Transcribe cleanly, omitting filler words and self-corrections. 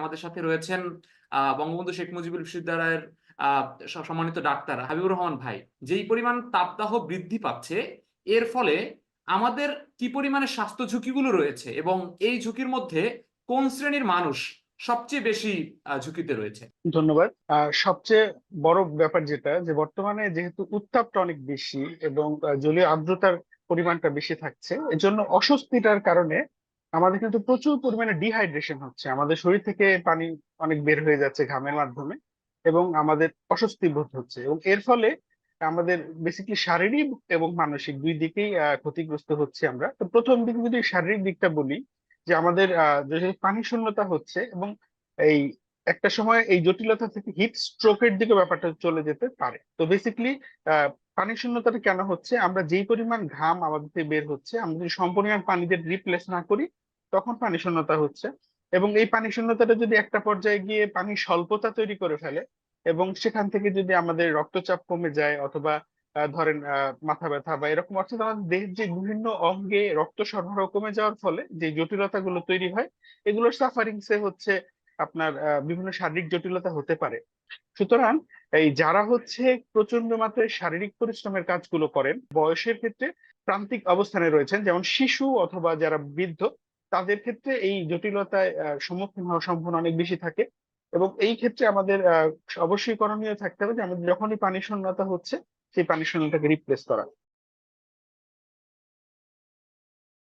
আমাদের সাথে রয়েছেন বঙ্গবন্ধু শেখ মুজিবুর বিশ্ববিদ্যালয়ের সম্মানিত ডাক্তার হাবিবুর রহমান ভাই। যেই পরিমাণ তাপদাহ বৃদ্ধি পাচ্ছে, এর ফলে আমাদের কি পরিমাণে স্বাস্থ্য ঝুঁকিগুলো রয়েছে এবং এই ঝুঁকির মধ্যে কোন শ্রেণীর মানুষ সবচেয়ে বেশি ঝুঁকিতে রয়েছে? ধন্যবাদ। সবচেয়ে বড় ব্যাপার যেটা যে বর্তমানে যেহেতু উত্তাপটা অনেক বেশি এবং জলীয় আর্দ্রতার পরিমাণটা বেশি থাকছে, এজন্য অস্বস্তিটার কারণে আমাদের কিন্তু প্রচুর পরিমাণে ডিহাইড্রেশন হচ্ছে। আমাদের শরীর থেকে পানি অনেক বের হয়ে যাচ্ছে ঘামের মাধ্যমে এবং আমাদের অস্বস্তি বোধ হচ্ছে, এবং এর ফলে আমাদের বেসিক্যালি শারীরিক এবং মানসিক দুই দিকেই ক্ষতিগ্রস্ত হচ্ছে আমরা। তো প্রথম দিকে যদি শারীরিক দিকটা বলি, যে আমাদের যেহেতু পানি শূন্যতা হচ্ছে এবং এই একটা সময় এই জটিলতা থেকে হিট স্ট্রোকের দিকে ব্যাপারটা চলে যেতে পারে। তো বেসিক্যালি পানি শূন্যতাটা কেন হচ্ছে, আমরা যেই পরিমাণ ঘাম আমাদের থেকে বের হচ্ছে, আমরা যদি সম্পরিমাণ পানি দিয়ে রিপ্লেস না করি, তখন পানি শূন্যতা হচ্ছে। এবং এই পানি শূন্যতাটা যদি একটা পর্যায়ে গিয়ে পানি স্বল্পতা তৈরি করে ফেলে এবং সেখান থেকে যদি আমাদের রক্তচাপ কমে যায় অথবা ধরেন মাথা ব্যথা বা এরকম, অর্থাৎ আমাদের দেহের যে বিভিন্ন অঙ্গে রক্ত সরবরাহ কমে যাওয়ার ফলে যে জটিলতাগুলো তৈরি হয়, এগুলোর সাফারিংসে হচ্ছে আপনার বিভিন্ন শারীরিক জটিলতা হতে পারে। সুতরাং এই যারা হচ্ছে প্রচন্ড মাত্রায় শারীরিক পরিশ্রমের কাজগুলো করেন, বয়সের ক্ষেত্রে প্রান্তিক অবস্থানে রয়েছেন, যেমন শিশু অথবা যারা বৃদ্ধ, তাদের ক্ষেত্রে এই জটিলতায় সম্মুখীন হওয়ার সম্ভাবনা অনেক বেশি থাকে। এবং এই ক্ষেত্রে আমাদের অবশ্যই করণীয় থাকতে হবে যে আমাদের যখনই পানি শূন্যতা হচ্ছে, সেই পানি শূন্যতাকে রিপ্লেস করা।